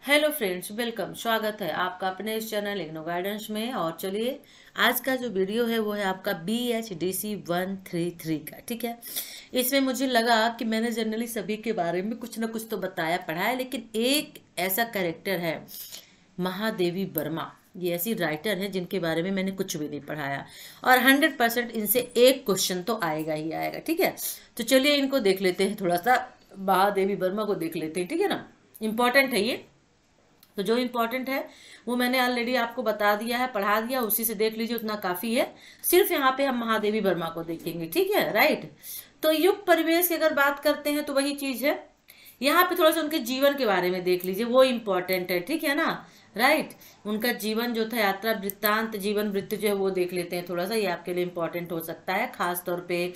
Hello friends, welcome. स्वागत है आपका अपने इस चैनल इग्नो गाइडेंस में। और चलिए, आज का जो वीडियो है वो है आपका BHDC 133 का। ठीक है, इसमें मुझे लगा कि मैंने जनरली सभी के बारे में कुछ ना कुछ तो बताया पढ़ा है, लेकिन एक ऐसा कैरेक्टर है महादेवी वर्मा। ये ऐसी राइटर है जिनके बारे में मैंने कुछ भी नहीं पढ़ाया, और 100% इनसे एक क्वेश्चन तो आएगा ही आएगा। ठीक है, तो चलिए इनको देख लेते हैं, थोड़ा सा महादेवी वर्मा को देख लेते हैं। ठीक है ना, इम्पॉर्टेंट है ये। तो जो इम्पोर्टेंट है वो मैंने ऑलरेडी आपको बता दिया है, पढ़ा दिया, उसी से देख लीजिए, उतना काफ़ी है। सिर्फ यहाँ पे हम महादेवी वर्मा को देखेंगे। ठीक है, राइट। तो युग परिवेश की अगर बात करते हैं तो वही चीज़ है। यहाँ पे थोड़ा सा उनके जीवन के बारे में देख लीजिए, वो इम्पोर्टेंट है। ठीक है ना, राइट। उनका जीवन जो था, यात्रा वृत्तांत, जीवन वृत्त जो है वो देख लेते हैं थोड़ा सा, ये आपके लिए इम्पोर्टेंट हो सकता है खास तौर पे।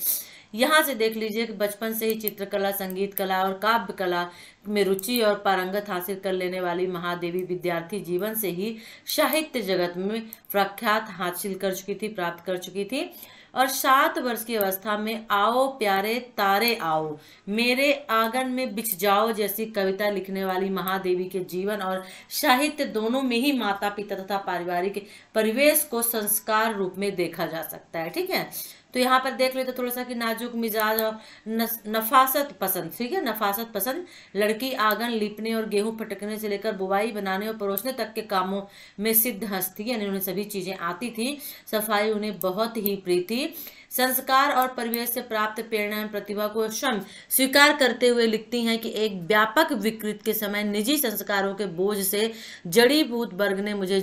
यहाँ से देख लीजिए कि बचपन से ही चित्रकला, संगीत कला और काव्य कला में रुचि और पारंगत हासिल कर लेने वाली महादेवी विद्यार्थी जीवन से ही साहित्य जगत में प्रख्यात हासिल कर चुकी थी, प्राप्त कर चुकी थी। और 7 वर्ष की अवस्था में आओ प्यारे तारे आओ, मेरे आंगन में बिछ जाओ जैसी कविता लिखने वाली महादेवी के जीवन और साहित्य दोनों में ही माता पिता तथा पारिवारिक परिवेश को संस्कार रूप में देखा जा सकता है। ठीक है, तो यहाँ पर देख लेते थोड़ा सा कि नाजुक मिजाज और नफासत पसंद। ठीक है, नफासत पसंद लड़की आंगन लीपने और गेहूं फटकने से लेकर बुवाई, बनाने और परोसने तक के कामों में सिद्ध हस्ती, यानी उन्हें सभी चीजें आती थी। सफाई उन्हें बहुत ही प्रिय थी। संस्कार और परिवेश से प्राप्त प्रेरणा एवं प्रतिभा को स्वयं स्वीकार करते हुए लिखती हैं कि एक व्यापक विकृत के समय निजी संस्कारों के बोझ से जड़ीभूत वर्ग में मुझे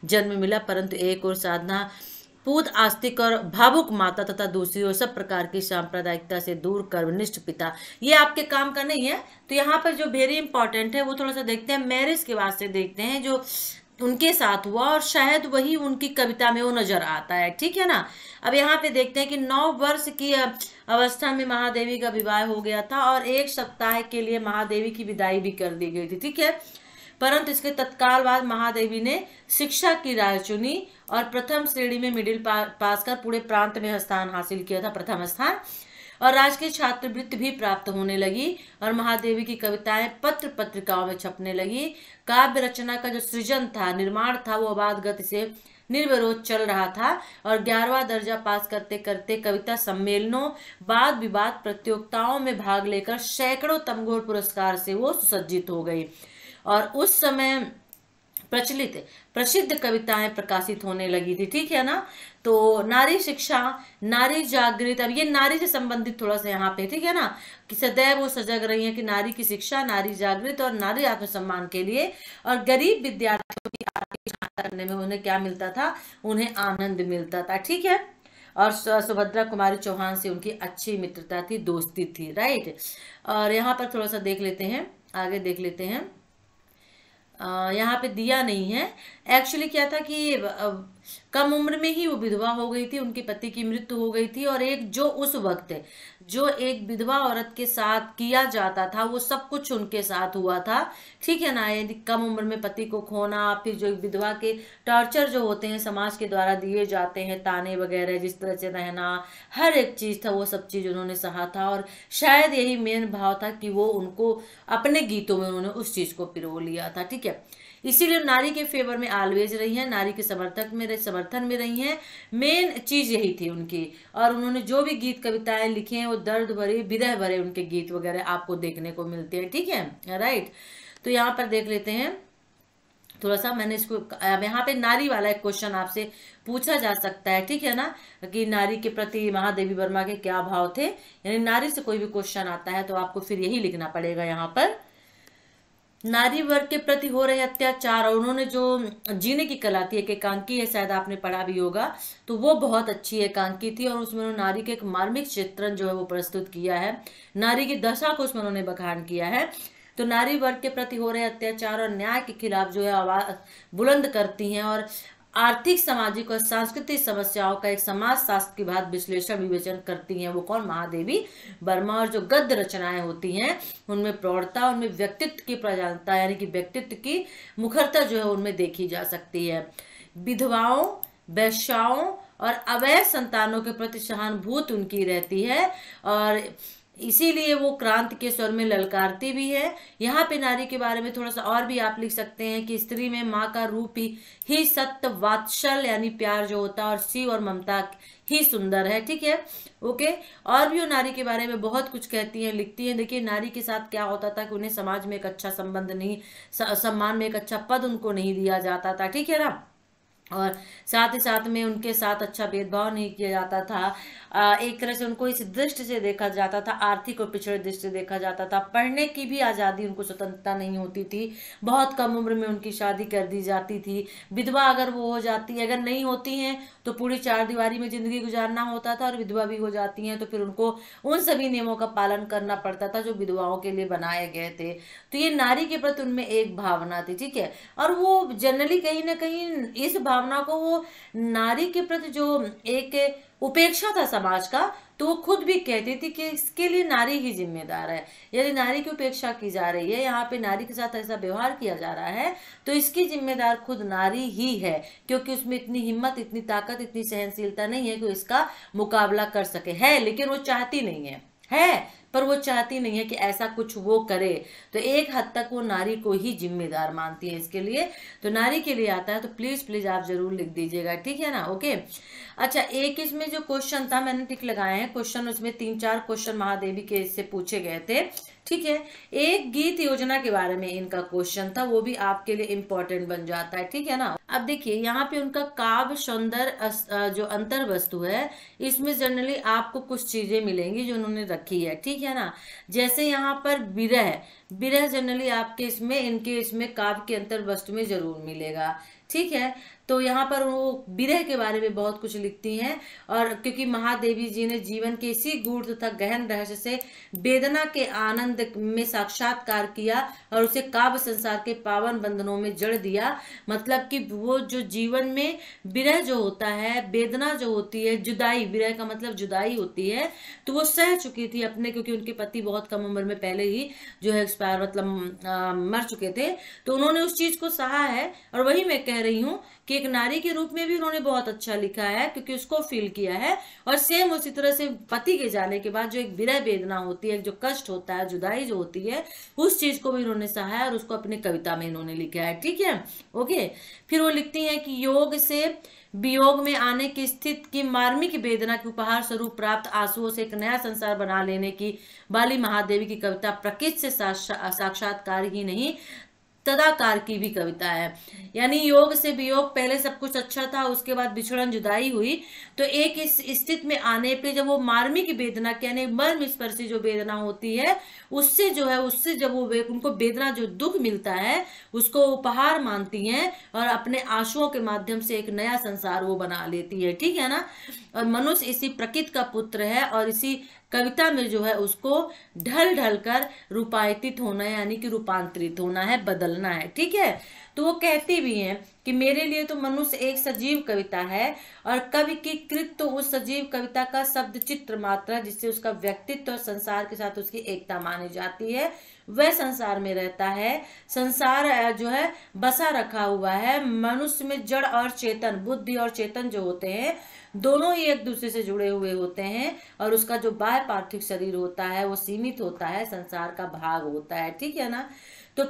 जन्म मिला, परंतु एक और साधना पूत आस्तिक और भावुक माता तथा दूसरी ओर सब प्रकार की सांप्रदायिकता से दूर कर्मनिष्ठ पिता, ये आपके काम का नहीं है। तो यहाँ पर जो वेरी इंपॉर्टेंट है वो थोड़ा सा देखते हैं, मैरिज के वास्ते देखते हैं जो उनके साथ हुआ, और शायद वही उनकी कविता में वो नजर आता है। ठीक है ना, अब यहाँ पे देखते हैं कि 9 वर्ष की अवस्था में महादेवी का विवाह हो गया था और 1 सप्ताह के लिए महादेवी की विदाई भी कर दी गई थी। ठीक है, परंतु इसके तत्काल बाद महादेवी ने शिक्षा की राह चुनी और प्रथम श्रेणी में मिडिल पास कर पूरे प्रांत में स्थान हासिल किया था, प्रथम स्थान, और राजकीय छात्रवृत्ति भी प्राप्त होने लगी। और महादेवी की कविताएं पत्र पत्रिकाओं में छपने लगी। काव्य रचना का जो सृजन था, निर्माण था, वो अबाध गति से निर्विरोध चल रहा था। और 11वां दर्जा पास करते करते कविता सम्मेलनों, वाद विवाद प्रतियोगिताओं में भाग लेकर सैकड़ों तमघोर पुरस्कार से वो सुसज्जित हो गई। और उस समय प्रसिद्ध कविताएं प्रकाशित होने लगी थी। ठीक है ना, तो नारी शिक्षा, नारी जागृत, अब ये नारी से संबंधित थोड़ा सा यहाँ पे, ठीक है ना, कि सदैव वो सजग रही है कि नारी की शिक्षा, नारी जागृत और नारी आत्मसम्मान के लिए। और गरीब विद्यार्थियों की आर्थिक सहायता करने में उन्हें क्या मिलता था, उन्हें आनंद मिलता था। ठीक है, और सुभद्रा कुमारी चौहान से उनकी अच्छी मित्रता थी, दोस्ती थी, राइट। और यहाँ पर थोड़ा सा देख लेते हैं, आगे देख लेते हैं। यहाँ पे दिया नहीं है। एक्चुअली क्या था कि कम उम्र में ही वो विधवा हो गई थी, उनके पति की मृत्यु हो गई थी, और एक जो उस वक्त जो एक विधवा औरत के साथ किया जाता था वो सब कुछ उनके साथ हुआ था। ठीक है ना, यदि कम उम्र में पति को खोना, फिर जो एक विधवा के टॉर्चर जो होते हैं समाज के द्वारा दिए जाते हैं, ताने वगैरह, जिस तरह से रहना, हर एक चीज था, वो सब चीज उन्होंने सहा था। और शायद यही मेन भाव था कि वो उनको अपने गीतों में उन्होंने उस चीज को पिरो लिया था। ठीक है, इसीलिए नारी के फेवर में ऑलवेज रही हैं, नारी के समर्थन में रही हैं। मेन चीज यही थी उनकी। और उन्होंने जो भी गीत कविताएं लिखी हैं वो दर्द भरे, विरह भरे उनके गीत वगैरह आपको देखने को मिलते हैं। ठीक है, राइट। तो यहाँ पर देख लेते हैं थोड़ा सा, मैंने इसको यहाँ पे नारी वाला एक क्वेश्चन आपसे पूछा जा सकता है। ठीक है ना, कि नारी के प्रति महादेवी वर्मा के क्या भाव थे, यानी नारी से कोई भी क्वेश्चन आता है तो आपको फिर यही लिखना पड़ेगा यहाँ पर, नारी वर्ग के प्रति हो रहे अत्याचार। और उन्होंने जो जीने की कला थी, एक एकांकी है, शायद आपने पढ़ा भी होगा, तो वो बहुत अच्छी एकांकी थी। और उसमें उन्होंने नारी के एक मार्मिक चित्रण जो है वो प्रस्तुत किया है, नारी की दशा को उसमें उन्होंने बखान किया है। तो नारी वर्ग के प्रति हो रहे अत्याचार और न्याय के खिलाफ जो है आवाज बुलंद करती हैं, और आर्थिक, सामाजिक और सांस्कृतिक समस्याओं का एक समाज शास्त्र की बात विश्लेषण विवेचन करती हैं। वो कौन, महादेवी वर्मा। और जो गद्य रचनाएं होती हैं उनमें प्रौढ़ता, उनमें व्यक्तित्व की प्रधानता, यानी कि व्यक्तित्व की मुखरता जो है उनमें देखी जा सकती है। विधवाओं, वैश्याओं और अवैध संतानों के प्रति सहानुभूति उनकी रहती है। और इसीलिए वो क्रांति के स्वर में ललकारती भी है। यहाँ पे नारी के बारे में थोड़ा सा और भी आप लिख सकते हैं कि स्त्री में माँ का रूप ही सत्य वात्सल यानी प्यार जो होता है, और शिव और ममता ही सुंदर है। ठीक है, ओके। और भी वो नारी के बारे में बहुत कुछ कहती हैं, लिखती हैं। देखिए नारी के साथ क्या होता था कि उन्हें समाज में एक अच्छा संबंध नहीं, सम्मान में एक अच्छा पद उनको नहीं दिया जाता था। ठीक है ना, और साथ ही साथ में उनके साथ अच्छा भेदभाव नहीं किया जाता था। एक तरह से उनको इस दृष्टि से देखा जाता था, आर्थिक और पिछड़े दृष्टि से देखा जाता था। पढ़ने की भी आज़ादी, उनको स्वतंत्रता नहीं होती थी। बहुत कम उम्र में उनकी शादी कर दी जाती थी। विधवा अगर वो हो जाती, अगर नहीं होती हैं तो पूरी चार दीवारी में जिंदगी गुजारना होता था, और विधवा भी हो जाती हैं तो फिर उनको उन सभी नियमों का पालन करना पड़ता था जो विधवाओं के लिए बनाए गए थे। तो ये नारी के प्रति उनमें एक भावना थी। ठीक है, और वो जनरली कहीं ना कहीं इस भावना को, वो नारी के प्रति जो एक उपेक्षा था समाज का, तो वो खुद भी कहती थी कि इसके लिए नारी ही जिम्मेदार है। यदि नारी की उपेक्षा की जा रही है, यहाँ पे नारी के साथ ऐसा व्यवहार किया जा रहा है, तो इसकी जिम्मेदार खुद नारी ही है, क्योंकि उसमें इतनी हिम्मत, इतनी ताकत, इतनी सहनशीलता नहीं है कि इसका मुकाबला कर सके। है लेकिन वो चाहती नहीं है पर वो चाहती नहीं है कि ऐसा कुछ वो करे। तो एक हद तक वो नारी को ही जिम्मेदार मानती है इसके लिए। तो नारी के लिए आता है तो प्लीज प्लीज आप जरूर लिख दीजिएगा। ठीक है ना, ओके। अच्छा, एक इसमें जो क्वेश्चन था मैंने टिक लगाए हैं क्वेश्चन, उसमें 3-4 क्वेश्चन महादेवी के इससे पूछे गए थे। ठीक है, एक गीत योजना के बारे में इनका क्वेश्चन था, वो भी आपके लिए इम्पोर्टेंट बन जाता है। ठीक है ना, अब देखिए यहाँ पे उनका काव्य सौंदर्य जो अंतर वस्तु है, इसमें जनरली आपको कुछ चीजें मिलेंगी जो उन्होंने रखी है। ठीक है ना, जैसे यहाँ पर विरह जनरली आपके इनके इसमें काव्य के अंतर वस्तु में जरूर मिलेगा। ठीक है, तो यहाँ पर वो विरह के बारे में बहुत कुछ लिखती हैं, और क्योंकि महादेवी जी ने जीवन के इसी गूढ़ तथा गहन रहस्य से वेदना के आनंद में साक्षात्कार किया और उसे काव्य संसार के पावन बंधनों में जड़ दिया। मतलब कि वो जो जीवन में विरह जो होता है, वेदना जो होती है, जुदाई, विरह का मतलब जुदाई होती है, तो वो सह चुकी थी अपने, क्योंकि उनके पति बहुत कम उम्र में पहले ही जो है एक्सपायर, मतलब मर चुके थे। तो उन्होंने उस चीज को सहा है, और वही मैं कह रही हूँ कि एक नारी के रूप में भी उन्होंने बहुत अच्छा लिखा है, क्योंकि उसको फील किया है। और सेम उसी तरह से पति के जाने के बाद जो एक विरह वेदना होती है, जो कष्ट होता है, जुदाई जो होती है, उस चीज को भी इन्होंने सहा है और उसको अपनी कविता में इन्होंने लिखा है। ठीक है, ओके। फिर वो लिखती हैं कि योग से वियोग में आने की स्थिति की मार्मिक वेदना के उपहार स्वरूप प्राप्त आंसुओं से एक नया संसार बना लेने की वाली महादेवी की कविता प्रकृति से साक्षात्कार ही नहीं, तदाकार की भी कविता है। यानी योग से वियोग, पहले सब कुछ अच्छा था, उसके बाद बिछड़न जुदाई हुई, तो एक इस स्थिति में आने पे जब वो मार्मिक वेदना यानी मर्म स्पर्शी जो वेदना होती है, उससे जो है, उससे जब वो उनको वेदना जो दुख मिलता है उसको उपहार मानती हैं और अपने आंसुओं के माध्यम से एक नया संसार वो बना लेती है। ठीक है ना, और मनुष्य इसी प्रकृति का पुत्र है, और इसी कविता में जो है उसको ढल ढल कर रूपायित होना है, यानी कि रूपांतरित होना है, बदलना है। ठीक है, तो वो कहती भी हैं कि मेरे लिए तो मनुष्य एक सजीव कविता है, और कवि की कृत तो उस सजीव कविता का शब्द चित्र मात्र है, जिससे उसका व्यक्तित्व और संसार के साथ उसकी एकता मानी जाती है। वह संसार में रहता है, संसार जो है बसा रखा हुआ है। मनुष्य में जड़ और चेतन, बुद्धि और चेतन जो होते हैं, दोनों ही एक दूसरे से जुड़े हुए होते हैं, और उसका जो बाह्य पार्थिव शरीर होता है वो सीमित होता है, संसार का भाग होता है। ठीक है ना, तो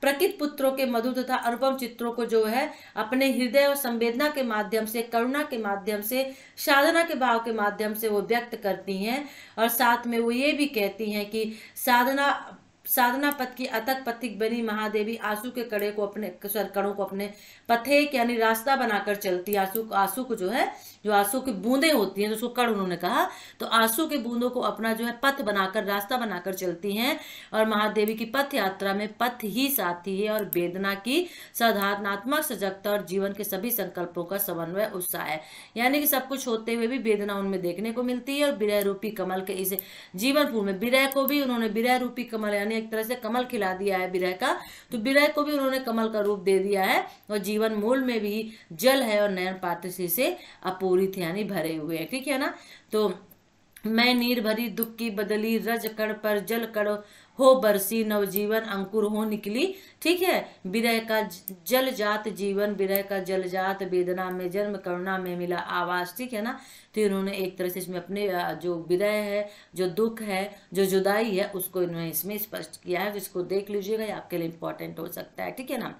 प्रकृति पुत्रों के मधुर तथा अनुपम चित्रों को जो है अपने हृदय और संवेदना के माध्यम से, करुणा के माध्यम से, साधना के भाव के माध्यम से वो व्यक्त करती हैं। और साथ में वो ये भी कहती हैं कि साधना पथ की अतक पथिक बनी महादेवी आंसू के कड़े को अपने कणों को अपने पथेक यानी रास्ता बनाकर चलती है। आंसू को जो है, जो आंसू की बूंदें होती हैं, उसको कण उन्होंने कहा, तो आंसू के बूंदों को अपना जो है पथ बनाकर, रास्ता बनाकर चलती हैं। और महादेवी की पथ यात्रा में पथ ही साथी है, और वेदना की साधारणात्मक सजगता और जीवन के सभी संकल्पों का समन्वय उत्साह है। यानी कि सब कुछ होते हुए भी वेदना उनमें देखने को मिलती है। और विरह रूपी कमल के इस जीवन फूल में विरह को भी उन्होंने विरह रूपी कमल, यानी एक तरह से कमल खिला दिया है विरह का, तो विरह को भी उन्होंने कमल का रूप दे दिया है। और जीवन मूल में भी जल है और नयन पात्र से अपूरित यानी भरे हुए हैं। ठीक है ना, तो मैं नीर भरी दुख की बदली रज कण पर जल कण हो बरसी नवजीवन अंकुर हो निकली। ठीक है, विरह का जल जात जीवन, विरह का जल जात वेदना में जन्म, करुणा में मिला आवास। ठीक है ना, तो इन्होंने एक तरह से इसमें अपने जो विरह है, जो दुख है, जो जुदाई है, उसको इन्होंने इसमें स्पष्ट किया है। इसको देख लीजिएगा, ये आपके लिए इंपॉर्टेंट हो सकता है, ठीक है ना।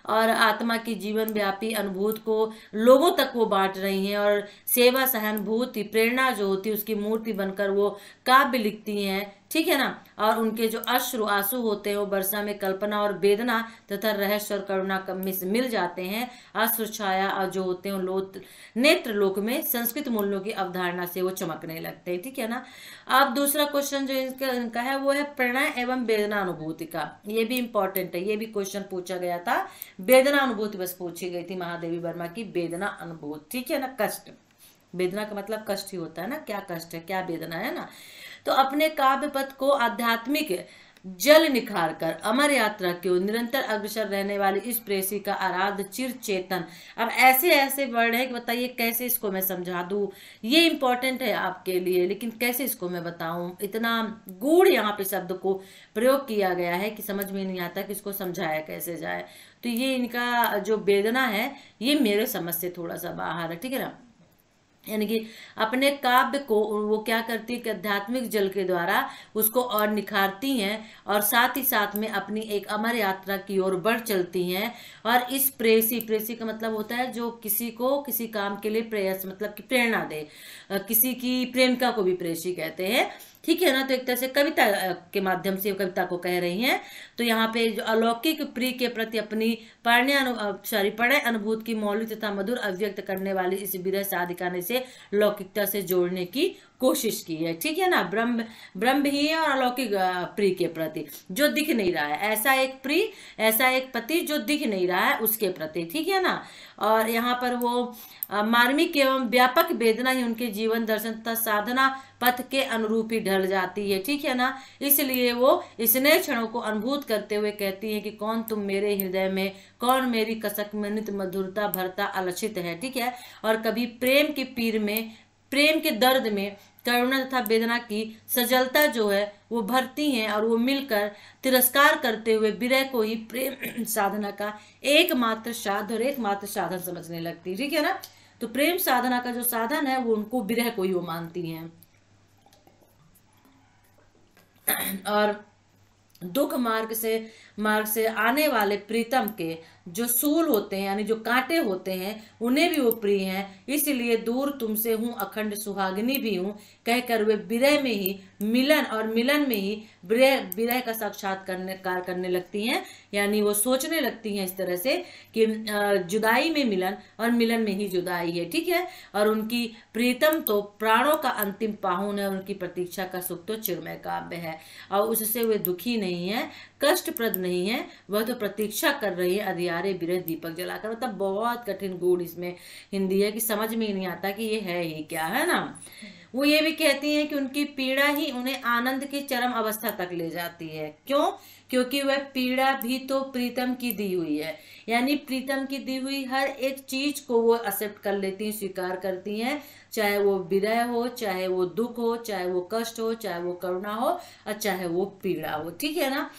और आत्मा की जीवन व्यापी अनुभूति को लोगों तक वो बांट रही हैं, और सेवा, सहानुभूति, प्रेरणा जो होती है उसकी मूर्ति बनकर वो काव्य लिखती हैं, ठीक है ना। और उनके जो अश्रु आंसू होते हैं वो वर्षा में कल्पना और वेदना तथा रहस्य और करुणा में मिल जाते हैं। अश्रु छाया जो होते हैं नेत्र लोक में संस्कृत मूल्यों की अवधारणा से वो चमकने लगते हैं, ठीक है ना। अब दूसरा क्वेश्चन जो इनका है वो है प्रणय एवं वेदना अनुभूति का। ये भी इंपॉर्टेंट है, ये भी क्वेश्चन पूछा गया था। वेदना अनुभूति बस पूछी गई थी महादेवी वर्मा की, वेदना अनुभूति, ठीक है ना। कष्ट, वेदना का मतलब कष्ट ही होता है ना, क्या कष्ट है, क्या वेदना है ना। तो अपने काव्य पथ को आध्यात्मिक जल निखार कर अमर यात्रा की ओर निरंतर अग्रसर रहने वाली इस प्रेसी का आराध्य चिर चेतन। अब ऐसे ऐसे वर्ड है कि बताइए कैसे इसको मैं समझा दूं, ये इंपॉर्टेंट है आपके लिए, लेकिन कैसे इसको मैं बताऊं, इतना गूढ़ यहाँ पे शब्द को प्रयोग किया गया है कि समझ में नहीं आता कि इसको समझाया कैसे जाए। तो ये इनका जो वेदना है ये मेरे समझ से थोड़ा सा बाहर है, ठीक है ना। यानी कि अपने काव्य को वो क्या करती है कि आध्यात्मिक जल के द्वारा उसको और निखारती हैं, और साथ ही साथ में अपनी एक अमर यात्रा की ओर बढ़ चलती हैं। और इस प्रेसी का मतलब होता है जो किसी को किसी काम के लिए प्रेयस मतलब कि प्रेरणा दे, किसी की प्रेमिका को भी प्रेसी कहते हैं, ठीक है ना। तो एक तरह से कविता के माध्यम से कविता को कह रही हैं। तो यहाँ पे जो अलौकिक प्रिय के प्रति अपनी प्रणय अनुभूति की मौलिक तथा मधुर अभिव्यक्त करने वाली इस विरह साधिका ने से लौकिकता से जोड़ने की कोशिश की है, ठीक है ना। ब्रह्म ही है और अलौकिक प्रिय के प्रति जो दिख नहीं रहा है, ऐसा एक प्रिय, ऐसा एक पति जो दिख नहीं रहा है उसके प्रति, ठीक है ना। और यहाँ पर वो मार्मिक एवं व्यापक वेदना ही उनके जीवन दर्शन तथा साधना पथ के अनुरूप ही ढल जाती है, ठीक है ना। इसलिए वो स्नेह क्षणों को अनुभूत करते हुए कहती है कि कौन तुम मेरे हृदय में, कौन मेरी कसक में नित मधुरता भरता अलक्षित है, ठीक है। और कभी प्रेम के पीर में, प्रेम के दर्द में करुणा तथा वेदना की सजलता जो है वो भरती हैं, और वो मिलकर तिरस्कार करते हुए विरह को ही प्रेम साधना का एकमात्र साध और एकमात्र साधन समझने लगती है, ठीक है ना। तो प्रेम साधना का जो साधन है वो उनको विरह को ही वो मानती हैं। और दुख मार्ग से आने वाले प्रीतम के जो सूल होते हैं यानी जो कांटे होते हैं उन्हें भी वो प्रिय हैं। इसलिए दूर तुमसे हूँ अखंड सुहागिनी भी हूँ कहकर वे विरह में ही मिलन और मिलन में ही विरह का साक्षात्कार करने लगती हैं। यानी वो सोचने लगती हैं इस तरह से कि जुदाई में मिलन और मिलन में ही जुदाई है, ठीक है। और उनकी प्रीतम तो प्राणों का अंतिम पाहुन है, उनकी प्रतीक्षा का सुख तो चिरमय काव्य है, और उससे वे दुखी नहीं है, कष्टप्रद नहीं है, वह तो प्रतीक्षा कर रही है अधियारे विरह दीपक जलाकर। मतलब बहुत कठिन गूढ़ इसमें हिंदी है कि समझ में ही नहीं आता कि ये है ही क्या, है ना। वो ये भी कहती हैं कि उनकी पीड़ा ही उन्हें आनंद की चरम अवस्था तक ले जाती है। क्यों? क्योंकि वह पीड़ा भी तो प्रीतम की दी हुई है, यानी प्रीतम की दी हुई हर एक चीज को वो एक्सेप्ट कर लेती हैं, स्वीकार करती हैं, चाहे वो विरह हो, चाहे वो दुख हो, चाहे वो कष्ट हो, चाहे वो करुणा हो, और चाहे वो पीड़ा हो, ठीक है ना।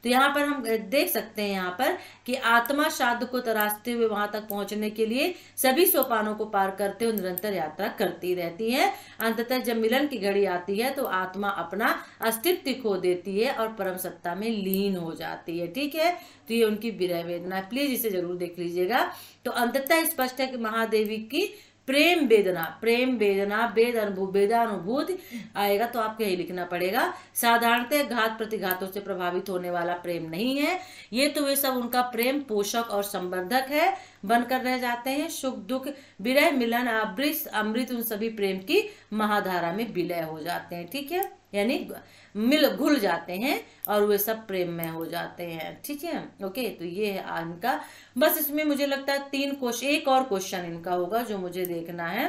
तो यहाँ पर हम देख सकते हैं यहाँ पर कि आत्मा शाद को तराशते हुए वहां तक पहुंचने के लिए सभी सोपानों को पार करते हुए निरंतर यात्रा करती रहती है। अंततः जब मिलन की घड़ी आती है तो आत्मा अपना अस्तित्व खो देती है और परम सत्ता में लीन हो जाती है, ठीक है। तो ये उनकी विरह वेदना, प्लीज इसे जरूर देख लीजिएगा। तो अंततः स्पष्ट है कि महादेवी की प्रेम वेदना वेदानुभूति आएगा तो आपको यही लिखना पड़ेगा। साधारणतः घात प्रतिघातों से प्रभावित होने वाला प्रेम नहीं है, ये तो वे सब उनका प्रेम पोषक और संवर्धक है, बनकर रह जाते हैं। सुख दुख विरह मिलन अमृत उन सभी प्रेम की महाधारा में विलय हो जाते हैं, ठीक है। यानी घुल जाते हैं और वे सब प्रेम में हो जाते हैं, ठीक है। ओके, तो ये है इनका। बस इसमें मुझे लगता है 3 क्वेश्चन, एक और क्वेश्चन इनका होगा जो मुझे देखना है।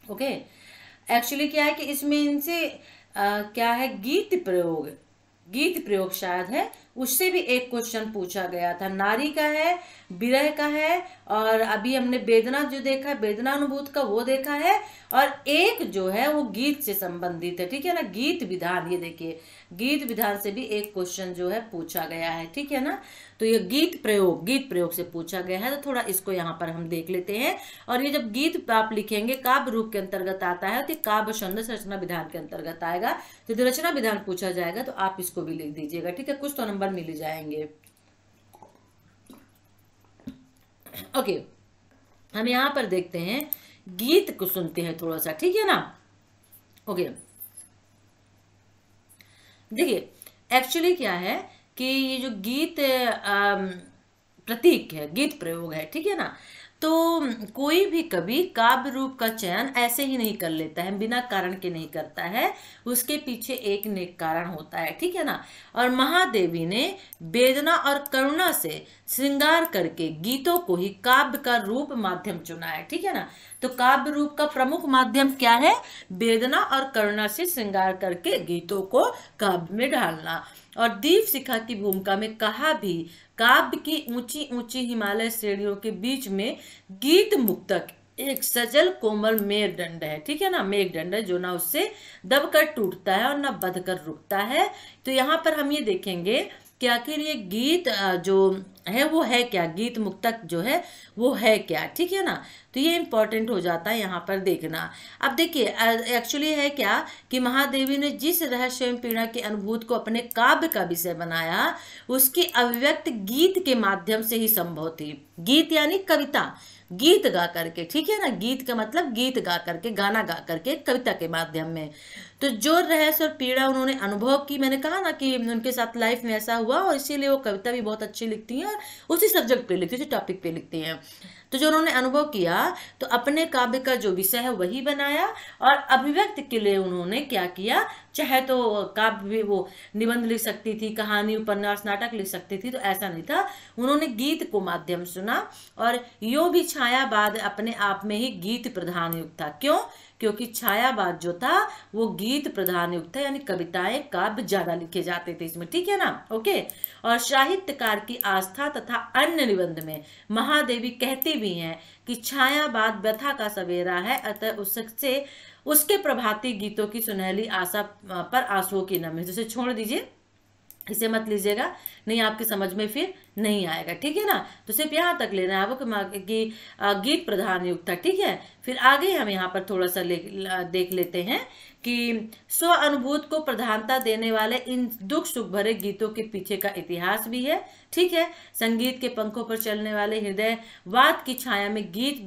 ओके, एक्चुअली क्या है कि इसमें इनसे क्या है गीत प्रयोग शायद है, उससे भी एक क्वेश्चन पूछा गया था। नारी का है, विरह का है, और अभी हमने वेदना जो देखा, वेदना अनुभूति का वो देखा है, और एक जो है वो गीत से संबंधित है, ठीक है ना। गीत विधान, ये देखिए गीत विधान से भी एक क्वेश्चन जो है पूछा गया है, ठीक है ना। तो ये गीत प्रयोग से पूछा गया है, तो थोड़ा इसको यहाँ पर हम देख लेते हैं। और ये जब गीत आप लिखेंगे काव्य रूप के अंतर्गत आता है, तो काव्य छंदस रचना विधान के अंतर्गत आएगा। तो यदि रचना विधान पूछा जाएगा तो आप इसको भी लिख दीजिएगा, ठीक है, कुछ तो नंबर मिल जाएंगे। ओके, हम यहाँ पर देखते हैं, गीत को सुनते हैं थोड़ा सा, ठीक है ना। ओके, देखिए एक्चुअली क्या है कि ये जो गीत प्रतीक है, गीत प्रयोग है, ठीक है ना। तो कोई भी कभी काव्य रूप का चयन ऐसे ही नहीं कर लेता है, बिना कारण के नहीं करता है, उसके पीछे एक नेक कारण होता है, ठीक है ना। और महादेवी ने वेदना और करुणा से श्रृंगार करके गीतों को ही काव्य का रूप माध्यम चुना है, ठीक है ना। तो काव्य रूप का प्रमुख माध्यम क्या है? वेदना और करुणा से श्रृंगार करके गीतों को काव्य में ढालना। और दीप शिखा की भूमिका में कहा भी, काव्य की ऊंची ऊंची हिमालय श्रेणियों के बीच में गीत मुक्तक एक सजल कोमल मेघदंड है, ठीक है ना। मेघदंड है जो ना उससे दबकर टूटता है और ना बंधकर रुकता है। तो यहाँ पर हम ये देखेंगे कि आखिर ये गीत जो है वो है क्या, गीत मुक्तक जो है वो है क्या, ठीक है ना। तो ये इंपॉर्टेंट हो जाता है यहाँ पर देखना। अब देखिए एक्चुअली है क्या कि महादेवी ने जिस रहस्य एवं पीड़ा की अनुभूति को अपने काव्य का विषय बनाया, उसकी अभिव्यक्ति गीत के माध्यम से ही संभव थी। गीत यानी कविता, गीत गा करके, ठीक है ना। गीत का मतलब गीत गा करके, गाना गा करके, कविता के माध्यम में। तो जो रहस्य और पीड़ा उन्होंने अनुभव की, मैंने कहा ना कि उनके साथ लाइफ में ऐसा हुआ और इसीलिए वो कविता भी बहुत अच्छी लिखती हैं और उसी सब्जेक्ट पे लिखती है, उसी टॉपिक पे लिखती हैं। तो जो उन्होंने अनुभव किया तो अपने काव्य का जो विषय है वही बनाया और अभिव्यक्ति के लिए उन्होंने क्या किया, चाहे तो काव्य भी वो निबंध लिख सकती थी, कहानी, उपन्यास, नाटक लिख सकती थी, तो ऐसा नहीं था। उन्होंने गीत को माध्यम चुना और यो भी छायावाद अपने आप में ही गीत प्रधान युग था। क्यों? क्योंकि छायावाद जो था वो गीत प्रधान युग था, यानी कविताएं, काव्य ज्यादा लिखे जाते थे इसमें, ठीक है ना। ओके, और साहित्यकार की आस्था तथा अन्य निबंध में महादेवी कहती भी हैं कि छायावाद व्यथा का सवेरा है, अतः उससे उसके प्रभाती गीतों की सुनहली आशा पर आंसुओं की नमी। जिसे छोड़ दीजिए, इसे मत लीजिएगा, नहीं आपकी समझ में फिर नहीं आएगा, ठीक है ना। तो सिर्फ यहाँ तक लेना है आपको कि गीत प्रधान युग था, ठीक है। फिर आगे हम यहाँ पर थोड़ा सा देख लेते हैं कि स्व अनुभूति को प्रधानता देने वाले इन दुख सुख भरे गीतों के पीछे का इतिहास भी है, ठीक है। संगीत के पंखों पर चलने वाले हृदय वाद की छाया में गीत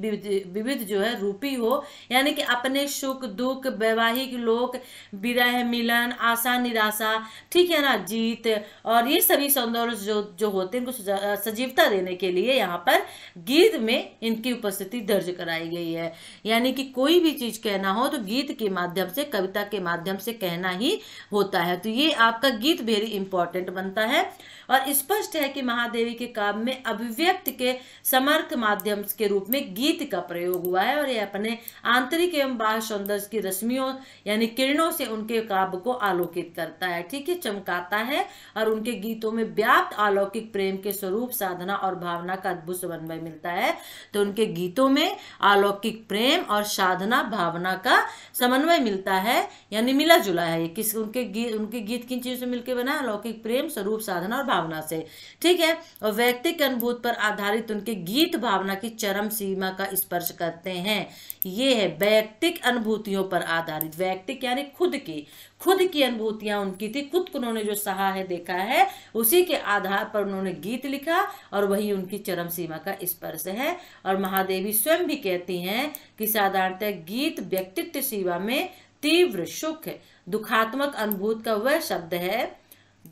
विविध जो है रूपी हो, यानी कि अपने सुख दुख, वैवाहिक लोक, विरह, मिलन, आशा, निराशा, ठीक है ना, जीत और ये सभी सौंदर्य जो होते हैं इनको सजीवता देने के लिए यहाँ पर गीत में इनकी उपस्थिति दर्ज कराई गई है। यानी कि कोई भी चीज कहना हो तो गीत के माध्यम से, कविता के माध्यम से कहना ही होता है। तो ये आपका गीत वेरी इंपॉर्टेंट बनता है। और स्पष्ट है कि महादेवी के काव्य में अभिव्यक्ति के समर्थ माध्यम के रूप में गीत का प्रयोग हुआ है और ये अपने आंतरिक एवं बाह्य सौंदर्य की रश्मियों यानी किरणों से उनके काव्य को आलोकित करता है, ठीक है, चमकाता है। और उनके गीतों में व्याप्त अलौकिक प्रेम के स्वरूप, साधना और भावना का अद्भुत समन्वय मिलता है। तो उनके गीतों में अलौकिक प्रेम और साधना, भावना का समन्वय मिलता है, यानी मिला जुला है। किस उनके गीत किन चीजों से मिलकर बना? अलौकिक प्रेम, स्वरूप, साधना और भावना से, ठीक है। और व्यक्तिक अनुभूति पर आधारित उनके गीत भावना की चरम सीमा का स्पर्श करते हैं। ये है व्यक्तिक अनुभूतियों पर आधारित। व्यक्तिक यानी खुद की अनुभूतियां उनकी थी, खुद को उन्होंने जो सहा है, देखा है, उसी के आधार पर उन्होंने गीत लिखा और वही उनकी चरम सीमा का स्पर्श है। और महादेवी स्वयं भी कहती हैं कि साधारणतः गीत व्यक्तित्व सीमा में तीव्र सुख, दुखात्मक अनुभूति का वह शब्द है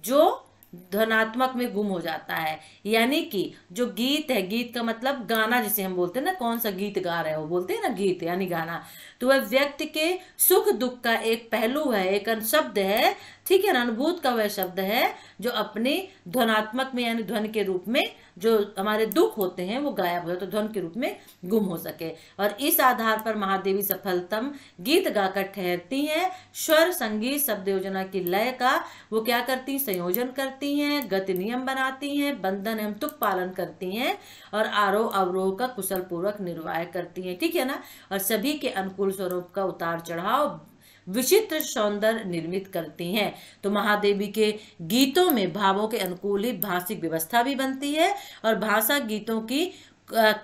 जो ध्वनात्मक में गुम हो जाता है। यानी कि जो गीत है, गीत का मतलब गाना जिसे हम बोलते हैं ना, कौन सा गीत गा रहे हो, बोलते हैं ना गीत यानी गाना। तो वह व्यक्ति के सुख दुख का एक पहलू है, एक शब्द है, ठीक है ना, अनुभूत का वह शब्द है जो अपने ध्वनात्मक में यानी ध्वन के रूप में जो हमारे दुख होते हैं वो गायब हो, तो ध्वन के रूप में गुम हो सके। और इस आधार पर महादेवी सफलतम गीत गाकर ठहरती हैं। स्वर, संगीत, शब्द योजना की लय का वो क्या करती, संयोजन करती हैं, गति नियम बनाती हैं, बंधन एवं तुक पालन करती हैं और आरोह अवरोह का कुशल पूर्वक निर्वाह करती हैं, ठीक है ना। और सभी के अनुकूल स्वरूप का उतार चढ़ाव विचित्र सौंदर्य निर्मित करती हैं। तो महादेवी के गीतों में भावों के अनुकूल ही भाषिक व्यवस्था भी बनती है और भाषा गीतों की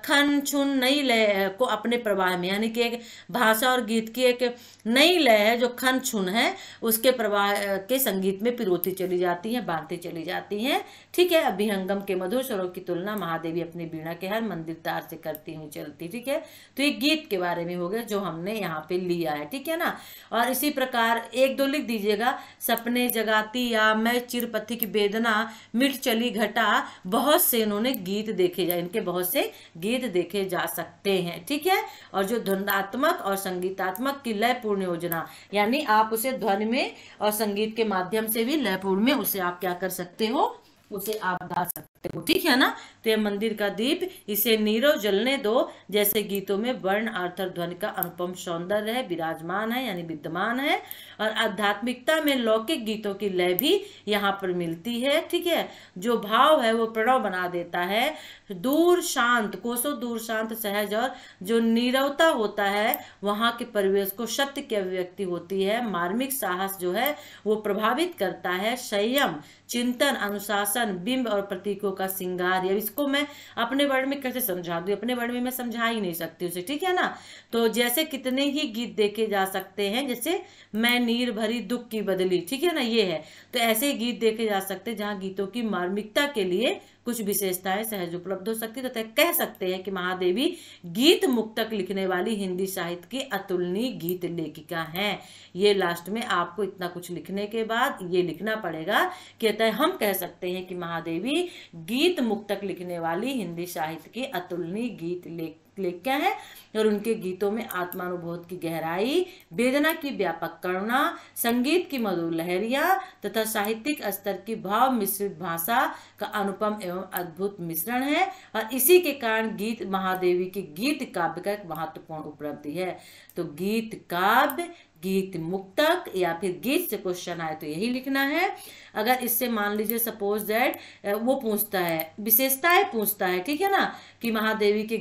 खन छुन नई लय को अपने प्रवाह में, यानी कि एक भाषा और गीत की एक नई लय है जो खन छुन है, उसके प्रवाह के संगीत में पिरोती चली जाती है, बांधती चली जाती हैं। ठीक है। अभिहंगम के मधुर स्वरों की तुलना महादेवी अपनी वीणा के हर मंदिर तार से करती हुई चलती। ठीक है। तो ये गीत के बारे में हो गया जो हमने यहाँ पे लिया है। ठीक है ना। और इसी प्रकार एक दो लिख दीजिएगा, सपने जगाती या मैं चिरपथी की वेदना मिट चली घटा, बहुत से इन्होंने गीत देखे जाए, इनके बहुत से गीत देखे जा सकते हैं। ठीक है। और जो ध्वन्यात्मक और संगीतात्मक की लयपूर्ण योजना, यानी आप उसे ध्वनि में और संगीत के माध्यम से भी लयपूर्ण में उसे आप क्या कर सकते हो, उसे आप गा सकते हो। ठीक है ना। तो यह मंदिर का दीप, इसे नीरव जलने दो, जैसे गीतों में वर्ण अर्थर ध्वनि का अनुपम सौंदर्य है, विराजमान है यानी विद्यमान है। और आध्यात्मिकता में लौकिक गीतों की लय भी यहाँ पर मिलती है। ठीक है। जो भाव है वो प्रणव बना देता है, दूर शांत, कोसों दूर शांत सहज, और जो नीरवता होता है वहाँ के परिवेश को सत्य की अभिव्यक्ति होती है। मार्मिक साहस जो है वो प्रभावित करता है, संयम, चिंतन, अनुशासन, बिंब और प्रतीकों का श्रृंगार। या इसको मैं अपने वर्ड में कैसे समझा दूं, अपने वर्ड में मैं समझा ही नहीं सकती उसे। ठीक है ना। तो जैसे कितने ही गीत देखे जा सकते हैं, जैसे मैं नीर भरी दुख की बदली, ठीक है ना, ये है। तो ऐसे ही गीत देखे जा सकते हैं जहाँ गीतों की मार्मिकता के लिए कुछ विशेषताएं सहज उपलब्ध हो सकती है। तो कह सकते हैं कि महादेवी गीत मुक्तक लिखने वाली हिंदी साहित्य की अतुलनीय गीत लेखिका हैं। ये लास्ट में आपको इतना कुछ लिखने के बाद ये लिखना पड़ेगा कि अतः हम कह सकते हैं कि महादेवी गीत मुक्तक लिखने वाली हिंदी साहित्य की अतुलनीय गीत लेखिका है। और उनके गीतों में आत्मानुभूत की गहराई, वेदना की व्यापक करुणा, संगीत की मधुर लहरियां तथा साहित्यिक स्तर की भाव मिश्रित भाषा का अनुपम एवं अद्भुत मिश्रण है। और इसी के कारण गीत महादेवी की गीत काव्य का एक महत्वपूर्ण उपलब्धि है। तो गीत काव्य, गीत मुक्तक या फिर गीत से क्वेश्चन आए तो यही लिखना है। अगर इससे मान लीजिए सपोज दैट वो पूछता है, विशेषताएं पूछता है, ठीक है ना, कि महादेवी के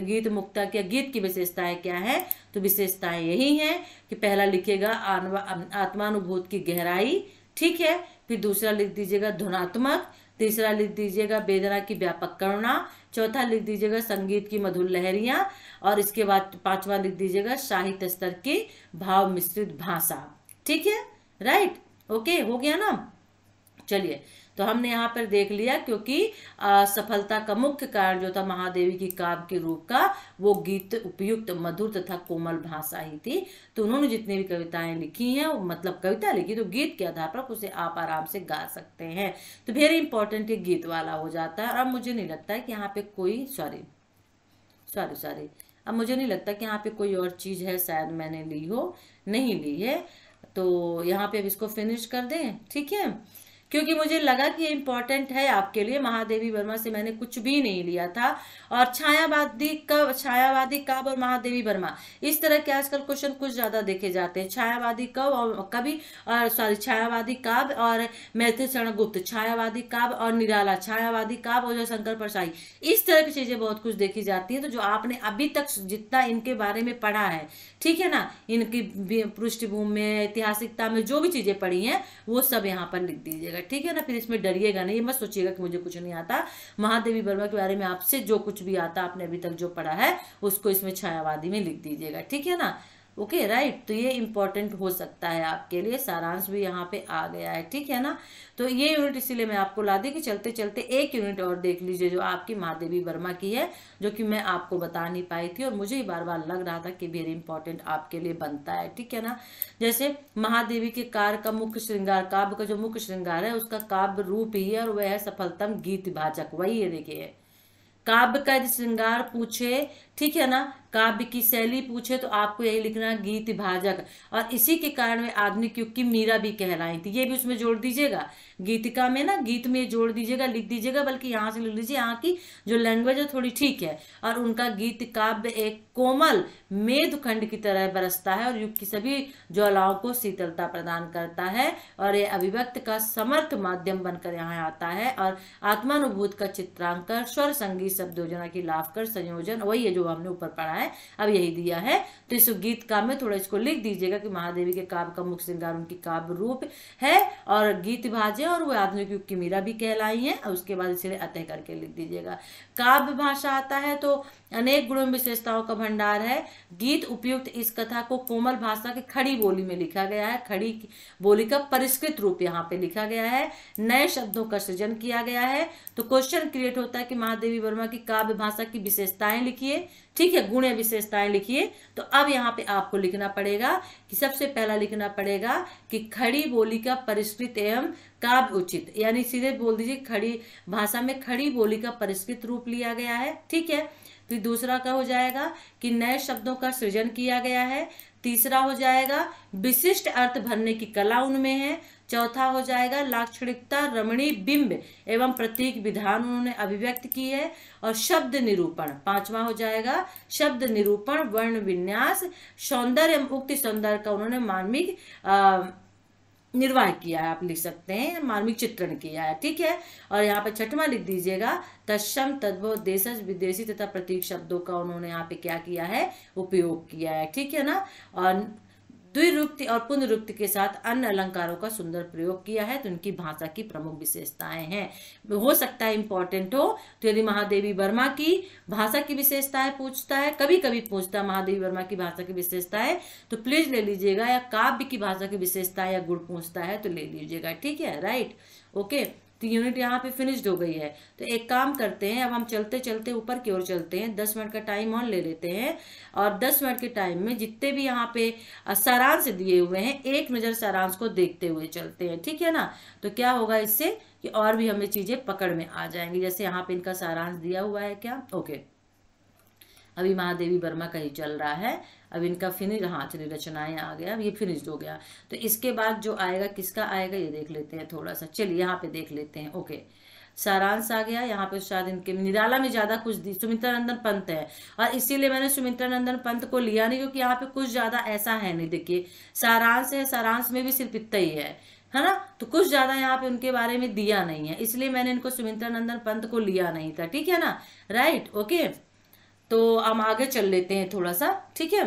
गीत मुक्तक या गीत की विशेषताएं क्या है, तो विशेषताएं यही हैं कि पहला लिखेगा आत्मानुभूत की गहराई, ठीक है। फिर दूसरा लिख दीजिएगा ध्वनात्मक, तीसरा लिख दीजिएगा वेदना की व्यापक करुणा, चौथा लिख दीजिएगा संगीत की मधुर लहरियां, और इसके बाद पांचवा लिख दीजिएगा साहित्य स्तर की भाव मिश्रित भाषा। ठीक है, राइट, ओके, हो गया ना। चलिए, तो हमने यहाँ पर देख लिया, क्योंकि सफलता का मुख्य कारण जो था महादेवी की काव्य के रूप का, वो गीत उपयुक्त मधुर तथा कोमल भाषा ही थी। तो उन्होंने जितनी भी कविताएं लिखी हैं, मतलब कविता लिखी तो गीत के आधार पर उसे आप आराम से गा सकते हैं। तो वेरी इंपॉर्टेंट ये गीत वाला हो जाता है। और अब मुझे नहीं लगता है कि यहाँ पे कोई सॉरी अब मुझे नहीं लगता कि यहाँ पे कोई और चीज है, शायद मैंने ली हो, नहीं ली है। तो यहाँ पे अब इसको फिनिश कर दें, ठीक है, क्योंकि मुझे लगा कि ये इम्पोर्टेंट है आपके लिए। महादेवी वर्मा से मैंने कुछ भी नहीं लिया था। और छायावादी काव्य और महादेवी वर्मा, इस तरह के आजकल क्वेश्चन कुछ ज्यादा देखे जाते हैं। छायावादी काव्य और छायावादी काव्य और मैथिली शरण गुप्त, छायावादी काव्य और निराला, छायावादी काव्य और शंकर परसाई, इस तरह की चीजें बहुत कुछ देखी जाती है। तो जो आपने अभी तक जितना इनके बारे में पढ़ा है, ठीक है ना, इनकी पृष्ठभूमि में, ऐतिहासिकता में जो भी चीजें पढ़ी हैं वो सब यहाँ पर लिख दीजिएगा, ठीक है ना। फिर इसमें डरिएगा नहीं, मत सोचिएगा कि मुझे कुछ नहीं आता। महादेवी वर्मा के बारे में आपसे जो कुछ भी आता, आपने अभी तक जो पढ़ा है, उसको इसमें छायावादी में लिख दीजिएगा, ठीक है ना। Okay, right. तो ये इंपॉर्टेंट हो सकता है आपके लिए। सारांश भी यहाँ पे आ गया है, ठीक है ना। तो ये यूनिट इसीलिए मैं आपको ला दी कि चलते चलते एक यूनिट और देख लीजिए जो आपकी महादेवी वर्मा की है, जो कि मैं आपको बता नहीं पाई थी और मुझे ही बार बार लग रहा था कि वेरी इंपॉर्टेंट आपके लिए बनता है, ठीक है ना। जैसे महादेवी के कार्य का मुख्य श्रृंगार, काव्य का जो मुख्य श्रृंगार है उसका काव्य रूप ही है, और वह है सफलतम गीत भाजक। वही है, देखिए, काव्य का श्रृंगार पूछे, ठीक है ना, काव्य की शैली पूछे तो आपको यही लिखना, गीत भाजक। और इसी के कारण में आधुनिक युग की मीरा भी कहलाई थी, ये भी उसमें जोड़ दीजिएगा। गीतिका में ना, गीत में जोड़ दीजिएगा, लिख दीजिएगा, बल्कि यहाँ से लिख लीजिए, यहाँ की जो लैंग्वेज है थोड़ी ठीक है। और उनका गीत काव्य एक कोमल मेघखंड की तरह बरसता है और युग की सभी ज्वालाओं को शीतलता प्रदान करता है, और ये अभिव्यक्त का समर्थ माध्यम बनकर यहाँ आता है। और आत्मानुभूत का चित्रांकन, स्वर संगीत शब्द योजना की लाभकर संयोजन, वही है जो हमने ऊपर पढ़ा है, है, अब यही दिया है। तो इस गीत काव्य में थोड़ा इसको लिख दीजिएगा कि महादेवी के काव्य का मुख्य श्रृंगार उनकी काव्य रूप है और गीत भाजे और वो आधुनिक युग की मीरा भी कहलाई है। और उसके बाद इसे अतः करके लिख दीजिएगा। काव्य भाषा आता है तो अनेक गुणों विशेषताओं का भंडार है। गीत उपयुक्त इस कथा को कोमल भाषा की खड़ी बोली में लिखा गया है। खड़ी बोली का परिष्कृत रूप यहाँ पे लिखा गया है। नए शब्दों का सृजन किया गया है। तो क्वेश्चन क्रिएट होता है कि महादेवी वर्मा की काव्य भाषा की विशेषताएं लिखिए, ठीक है, गुण या विशेषताएं लिखिए। तो अब यहाँ पे आपको लिखना पड़ेगा कि सबसे पहला लिखना पड़ेगा कि खड़ी बोली का परिष्कृत एवं काव्य उचित, यानी सीधे बोल दीजिए खड़ी भाषा में खड़ी बोली का परिष्कृत रूप लिया गया है, ठीक है। फिर दूसरा का हो जाएगा कि नए शब्दों का सृजन किया गया है। तीसरा हो जाएगा विशिष्ट अर्थ भरने की कला उनमें है। चौथा हो जाएगा लाक्षणिकता, रमणीय बिंब एवं प्रतीक विधान उन्होंने अभिव्यक्त की है। और शब्द निरूपण, पांचवा हो जाएगा शब्द निरूपण, वर्ण विन्यास, सौंदर्य एवं उक्ति सौंदर्य का उन्होंने मार्मिक निर्वाह किया है, आप लिख सकते हैं मार्मिक चित्रण किया है, ठीक है। और यहाँ पे छठवां लिख दीजिएगा तत्सम तद्भव देशज विदेशी तथा प्रतीक शब्दों का उन्होंने यहाँ पे क्या किया है, उपयोग किया है, ठीक है ना। और द्विरुक्ति और पुनरुक्ति के साथ अन्य अलंकारों का सुंदर प्रयोग किया है। तो इनकी भाषा की प्रमुख विशेषताएं हैं। हो सकता है इंपॉर्टेंट हो, तो यदि महादेवी वर्मा की भाषा की विशेषताएं पूछता है, कभी कभी पूछता है महादेवी वर्मा की भाषा की विशेषताएं, तो प्लीज ले लीजिएगा। या काव्य की भाषा की विशेषताएं या गुण पूछता है तो ले लीजिएगा, ठीक है, राइट, ओके। तो यूनिट यहाँ पे फिनिश्ड हो गई है। तो एक काम करते हैं, अब हम चलते चलते ऊपर की ओर चलते हैं। 10 मिनट का टाइम और ले लेते हैं और 10 मिनट के टाइम में जितने भी यहाँ पे सारांश दिए हुए हैं, एक नज़र सारांश को देखते हुए चलते हैं, ठीक है ना। तो क्या होगा इससे कि और भी हमें चीज़ें पकड़ में आ जाएंगी। जैसे यहाँ पे इनका सारांश दिया हुआ है क्या, ओके। अभी महादेवी वर्मा का ही चल रहा है। अब इनका फिनिश, हाँ चलिए रचनाएं आ गया, अब ये फिनिश्ड हो गया। तो इसके बाद जो आएगा किसका आएगा ये देख लेते हैं थोड़ा सा, चलिए यहाँ पे देख लेते हैं, ओके। सारांश आ गया। यहाँ पे शायद इनके निराला में ज्यादा कुछ सुमित्रा नंदन पंत है और इसीलिए मैंने सुमित्रा नंदन पंत को लिया नहीं, क्योंकि यहाँ पे कुछ ज्यादा ऐसा है नहीं। देखिए सारांश है, सारांश में भी सिर्फ इतना ही है ना, तो कुछ ज्यादा यहाँ पे उनके बारे में दिया नहीं है, इसलिए मैंने इनको सुमित्रा नंदन पंत को लिया नहीं था, ठीक है ना, राइट, ओके। तो हम आगे चल लेते हैं थोड़ा सा, ठीक है।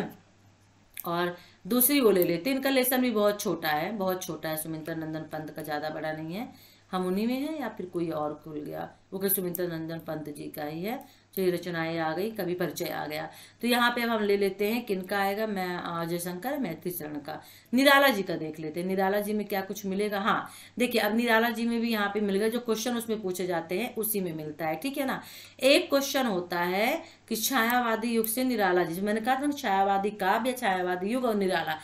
और दूसरी वो ले लेते हैं। इनका लेसन भी बहुत छोटा है, बहुत छोटा है। सुमित्रा नंदन पंत का ज्यादा बड़ा नहीं है। हम उन्हीं में हैं या फिर कोई और खुल गया, वो सुमित्रा नंदन पंत जी का ही है। तो ये रचनाएं आ गई, कवि परिचय आ गया। तो यहाँ पे अब हम ले लेते हैं किनका आएगा, मैं जयशंकर मैत्री शरण का, निराला जी का देख लेते हैं। निराला जी में क्या कुछ मिलेगा, हाँ देखिए अब निराला जी में भी यहाँ पे मिल गया, जो क्वेश्चन उसमें पूछे जाते हैं उसी में मिलता है, ठीक है ना। एक क्वेश्चन होता है कि छायावादी युग से निराला जी, मैंने कहा था छायावादी काव्य या छायावादी युग और निराला,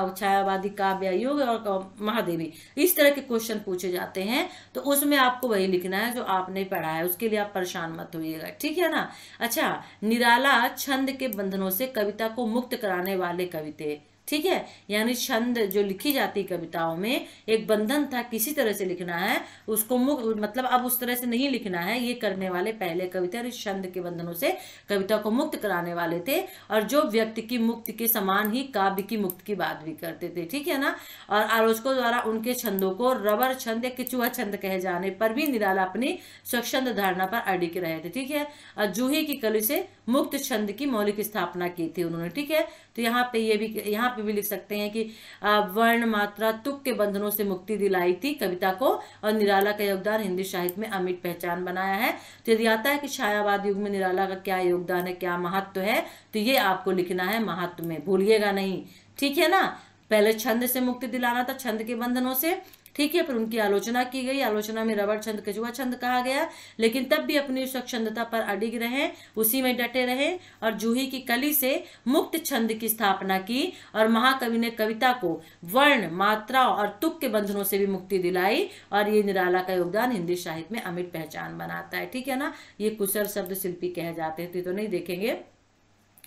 छायावादी काव्य युग और महादेवी, इस तरह के क्वेश्चन पूछे जाते हैं। तो उसमें आपको वही लिखना है जो आपने पढ़ा है, उसके लिए आप परेशान मत होइएगा, ठीक है ना। अच्छा, निराला छंद के बंधनों से कविता को मुक्त कराने वाले कवि थे, ठीक है। यानी छंद जो लिखी जाती कविताओं में एक बंधन था, किसी तरह से लिखना है उसको मुक्त, मतलब अब उस तरह से नहीं लिखना है, ये करने वाले पहले कवि थे। और इस छंद के बंधनों से कविता को मुक्त कराने वाले थे, और जो व्यक्ति की मुक्ति के समान ही काव्य की मुक्ति की बात भी करते थे, ठीक है ना। और आलोचकों द्वारा उनके छंदों को रबर छंद या केचुआ छंद कहे जाने पर भी निराला अपनी स्वच्छंद धारणा पर अडिग रहे थे, ठीक है। और जूही की कली से मुक्त छंद की मौलिक स्थापना की थी उन्होंने, ठीक है। तो यहाँ पे ये भी, यहाँ पे भी लिख सकते हैं कि वर्ण मात्रा तुक के बंधनों से मुक्ति दिलाई थी कविता को, और निराला का योगदान हिंदी साहित्य में अमिट पहचान बनाया है। तो यदि आता है कि छायावाद युग में निराला का क्या योगदान है, क्या महत्व है, तो ये आपको लिखना है महत्व में, भूलिएगा नहीं, ठीक है ना। पहले छंद से मुक्ति दिलाना था, छंद के बंधनों से, ठीक है। पर उनकी आलोचना की गई, आलोचना में रबर छंद केचुआ छंद कहा गया, लेकिन तब भी अपनी स्वच्छंदता पर अडिग रहे, उसी में डटे रहे, और जूही की कली से मुक्त छंद की स्थापना की। और महाकवि ने कविता को वर्ण मात्रा और तुक के बंधनों से भी मुक्ति दिलाई, और ये निराला का योगदान हिंदी साहित्य में अमिट पहचान बनाता है, ठीक है ना। ये कुशल शब्द शिल्पी कहे जाते हैं, तो नहीं देखेंगे,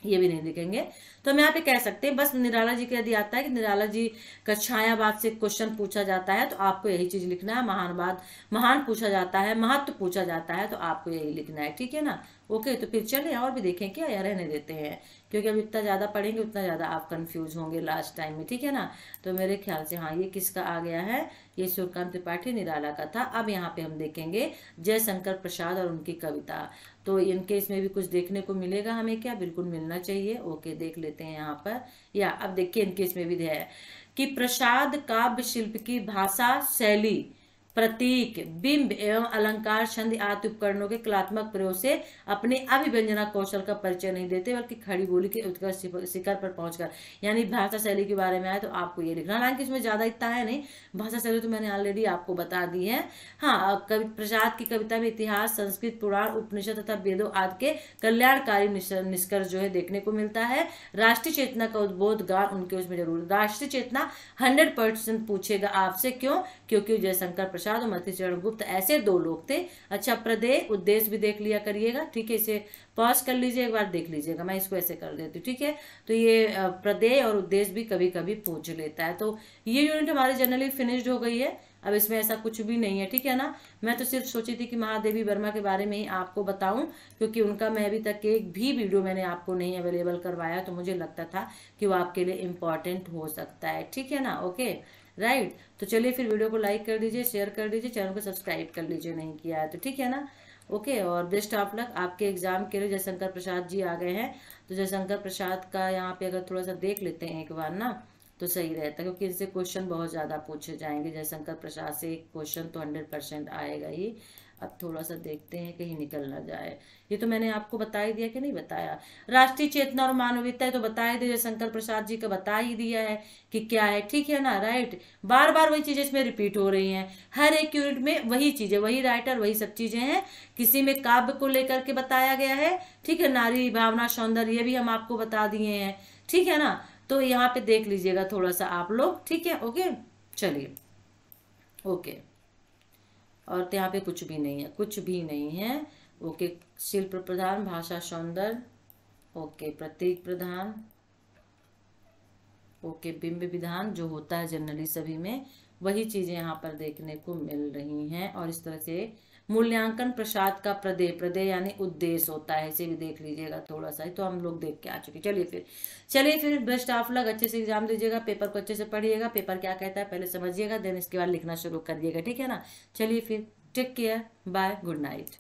ये भी नहीं लिखेंगे। तो हम यहाँ पे कह सकते हैं बस निराला जी का यदि आता है कि निराला जी का छायावाद से क्वेश्चन पूछा जाता है, तो आपको यही चीज लिखना है। महानवाद, महान पूछा जाता है, महत्व पूछा जाता है, तो आपको यही लिखना है, ठीक है ना, ओके, तो फिर चले और भी देखें क्या, या रहने देते हैं, क्योंकि अब इतना ज़्यादा पढ़ेंगे उतना ज़्यादा आप कंफ्यूज होंगे लास्ट टाइम में, ठीक है ना। तो मेरे ख्याल से हाँ, ये किसका आ गया है, ये सूर्यकांत त्रिपाठी निराला का था। अब यहाँ पे हम देखेंगे जयशंकर प्रसाद और उनकी कविता, तो इनके इसमें भी कुछ देखने को मिलेगा हमें क्या, बिल्कुल मिलना चाहिए। ओके, देख लेते हैं यहाँ पर। या अब देखिए इनके इसमें भी है कि प्रसाद काव्य शिल्प की भाषा, शैली, प्रतीक, बिंब एवं अलंकार, छंद आदि उपकरणों के कलात्मक प्रयोग से अपने अभिव्यंजना कौशल का परिचय नहीं देते, बल्कि खड़ी बोली के उत्कर्ष शिखर पर पहुंचकर, यानी भाषा शैली के बारे में आए तो आपको ये लिखना। हालांकि इसमें ज्यादा इतना है नहीं, भाषा शैली तो मैंने ऑलरेडी आपको बता दी है। हाँ, प्रसाद की कविता में इतिहास, संस्कृत, पुराण, उपनिषद तथा वेदों आदि के कल्याणकारी निष्कर्ष जो है देखने को मिलता है। राष्ट्रीय चेतना का उद्बोध गान उनके उसमें जरूर, राष्ट्रीय चेतना 100% पूछेगा आपसे, क्यों, क्योंकि जयशंकर प्रसाद और मतिचरण गुप्त ऐसे दो लोग थे। अच्छा, प्रदेय उद्देश्य भी देख लिया करिएगा, ठीक है, इसे पॉज कर लीजिए, एक बार देख लीजिएगा, मैं इसको ऐसे कर देती हूँ, ठीक है। तो ये प्रदेय और उद्देश्य भी कभी कभी पूछ लेता है। तो ये यूनिट हमारी जनरली फिनिश्ड हो गई है, अब इसमें ऐसा कुछ भी नहीं है, ठीक है ना। मैं तो सिर्फ सोची थी कि महादेवी वर्मा के बारे में ही आपको बताऊं, क्योंकि उनका मैं अभी तक एक भी वीडियो मैंने आपको नहीं अवेलेबल करवाया, तो मुझे लगता था कि वो आपके लिए इम्पोर्टेंट हो सकता है, ठीक है ना। ओके राइट, तो चलिए फिर वीडियो को लाइक कर दीजिए, शेयर कर दीजिए, चैनल को सब्सक्राइब कर लीजिए नहीं किया है तो, ठीक है ना। ओके, और बेस्ट ऑफ लक आपके एग्जाम के लिए। जयशंकर प्रसाद जी आ गए हैं, तो जयशंकर प्रसाद का यहाँ पे अगर थोड़ा सा देख लेते हैं एक बार ना, तो सही रहता है, क्योंकि इनसे क्वेश्चन बहुत ज़्यादा पूछे जाएंगे। जयशंकर प्रसाद से एक क्वेश्चन तो 100% आएगा ही। अब थोड़ा सा देखते हैं कहीं निकल ना जाए। ये तो मैंने आपको बता ही दिया कि नहीं बताया, राष्ट्रीय चेतना और मानवीयता है तो बता ही दिया, जयशंकर प्रसाद जी का बता ही दिया है कि क्या है, ठीक है ना। राइट, बार बार वही चीजें इसमें रिपीट हो रही हैं, हर एक यूनिट में वही चीजें, वही राइटर, वही सब चीजें हैं। किसी में काव्य को लेकर के बताया गया है, ठीक है, नारी भावना, सौंदर्य, ये भी हम आपको बता दिए हैं, ठीक है ना। तो यहाँ पे देख लीजिएगा थोड़ा सा आप लोग, ठीक है। ओके, चलिए, ओके, और तो यहाँ पे कुछ भी नहीं है, कुछ भी नहीं है। ओके, शिल्प प्रधान, भाषा सौंदर्य, ओके, प्रतीक प्रधान, ओके, बिंब विधान जो होता है जनरली सभी में, वही चीजें यहाँ पर देखने को मिल रही हैं। और इस तरह से मूल्यांकन प्रसाद का प्रदेय, प्रदेय यानी उद्देश्य होता है, इसे भी देख लीजिएगा थोड़ा सा, तो हम लोग देख के आ चुके। चलिए फिर बेस्ट ऑफ लक, अच्छे से एग्जाम दीजिएगा, पेपर को अच्छे से पढ़िएगा, पेपर क्या कहता है पहले समझिएगा, देन इसके बाद लिखना शुरू करिएगा, ठीक है ना। चलिए फिर, take care, bye, good night.